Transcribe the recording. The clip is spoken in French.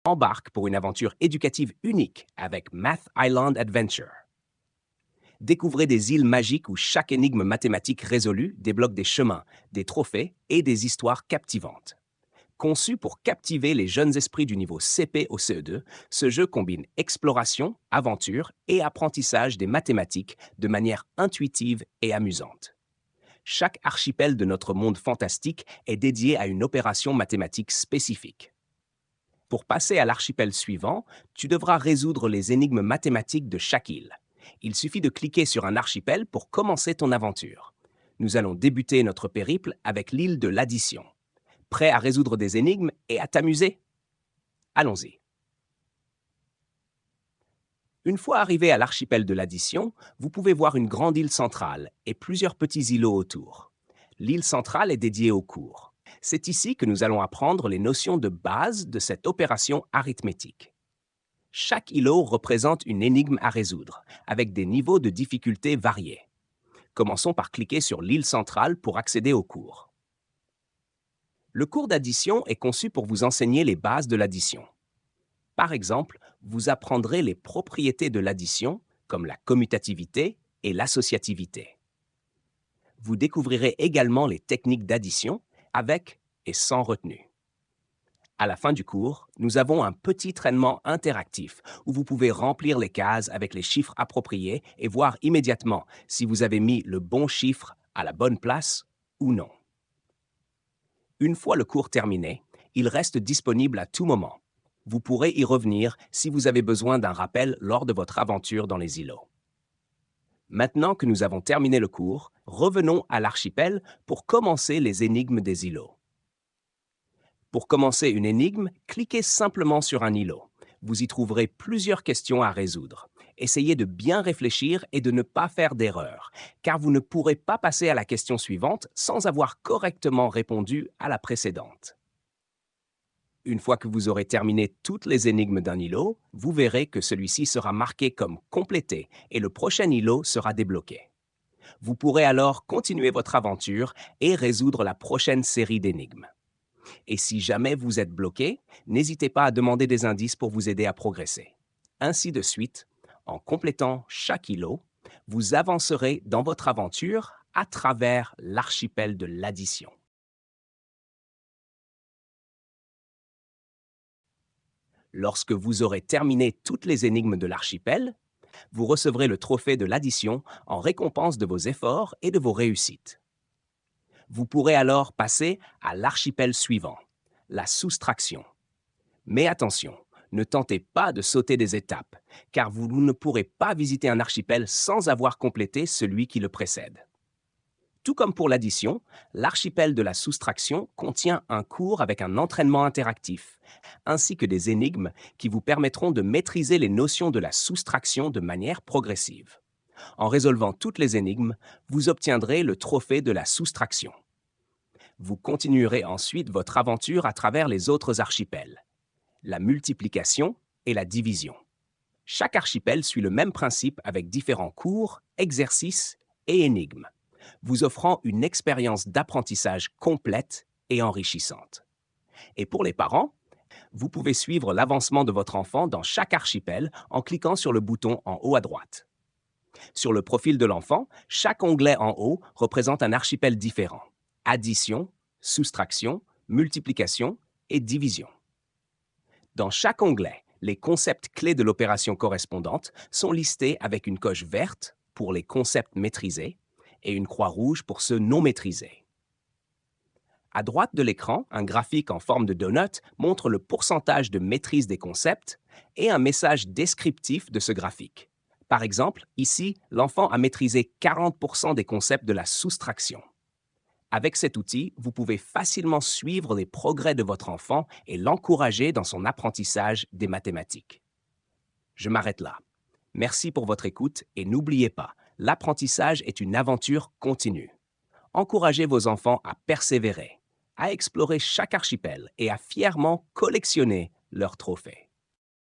Embarque pour une aventure éducative unique avec Math Island Adventure. Découvrez des îles magiques où chaque énigme mathématique résolue débloque des chemins, des trophées et des histoires captivantes. Conçu pour captiver les jeunes esprits du niveau CP au CE2, ce jeu combine exploration, aventure et apprentissage des mathématiques de manière intuitive et amusante. Chaque archipel de notre monde fantastique est dédié à une opération mathématique spécifique. Pour passer à l'archipel suivant, tu devras résoudre les énigmes mathématiques de chaque île. Il suffit de cliquer sur un archipel pour commencer ton aventure. Nous allons débuter notre périple avec l'île de l'addition. Prêt à résoudre des énigmes et à t'amuser? Allons-y. Une fois arrivé à l'archipel de l'addition, vous pouvez voir une grande île centrale et plusieurs petits îlots autour. L'île centrale est dédiée aux cours. C'est ici que nous allons apprendre les notions de base de cette opération arithmétique. Chaque îlot représente une énigme à résoudre, avec des niveaux de difficulté variés. Commençons par cliquer sur l'île centrale pour accéder au cours. Le cours d'addition est conçu pour vous enseigner les bases de l'addition. Par exemple, vous apprendrez les propriétés de l'addition, comme la commutativité et l'associativité. Vous découvrirez également les techniques d'addition avec et sans retenue. À la fin du cours, nous avons un petit traitement interactif où vous pouvez remplir les cases avec les chiffres appropriés et voir immédiatement si vous avez mis le bon chiffre à la bonne place ou non. Une fois le cours terminé, il reste disponible à tout moment. Vous pourrez y revenir si vous avez besoin d'un rappel lors de votre aventure dans les îlots. Maintenant que nous avons terminé le cours, revenons à l'archipel pour commencer les énigmes des îlots. Pour commencer une énigme, cliquez simplement sur un îlot. Vous y trouverez plusieurs questions à résoudre. Essayez de bien réfléchir et de ne pas faire d'erreur, car vous ne pourrez pas passer à la question suivante sans avoir correctement répondu à la précédente. Une fois que vous aurez terminé toutes les énigmes d'un îlot, vous verrez que celui-ci sera marqué comme complété et le prochain îlot sera débloqué. Vous pourrez alors continuer votre aventure et résoudre la prochaine série d'énigmes. Et si jamais vous êtes bloqué, n'hésitez pas à demander des indices pour vous aider à progresser. Ainsi de suite, en complétant chaque îlot, vous avancerez dans votre aventure à travers l'archipel de l'addition. Lorsque vous aurez terminé toutes les énigmes de l'archipel, vous recevrez le trophée de l'addition en récompense de vos efforts et de vos réussites. Vous pourrez alors passer à l'archipel suivant, la soustraction. Mais attention, ne tentez pas de sauter des étapes, car vous ne pourrez pas visiter un archipel sans avoir complété celui qui le précède. Tout comme pour l'addition, l'archipel de la soustraction contient un cours avec un entraînement interactif, ainsi que des énigmes qui vous permettront de maîtriser les notions de la soustraction de manière progressive. En résolvant toutes les énigmes, vous obtiendrez le trophée de la soustraction. Vous continuerez ensuite votre aventure à travers les autres archipels, la multiplication et la division. Chaque archipel suit le même principe avec différents cours, exercices et énigmes, vous offrant une expérience d'apprentissage complète et enrichissante. Et pour les parents, vous pouvez suivre l'avancement de votre enfant dans chaque archipel en cliquant sur le bouton en haut à droite. Sur le profil de l'enfant, chaque onglet en haut représente un archipel différent: addition, soustraction, multiplication et division. Dans chaque onglet, les concepts clés de l'opération correspondante sont listés avec une coche verte pour les concepts maîtrisés et une croix rouge pour ceux non maîtrisés. À droite de l'écran, un graphique en forme de donut montre le pourcentage de maîtrise des concepts et un message descriptif de ce graphique. Par exemple, ici, l'enfant a maîtrisé 40% des concepts de la soustraction. Avec cet outil, vous pouvez facilement suivre les progrès de votre enfant et l'encourager dans son apprentissage des mathématiques. Je m'arrête là. Merci pour votre écoute et n'oubliez pas, l'apprentissage est une aventure continue. Encouragez vos enfants à persévérer, à explorer chaque archipel et à fièrement collectionner leurs trophées.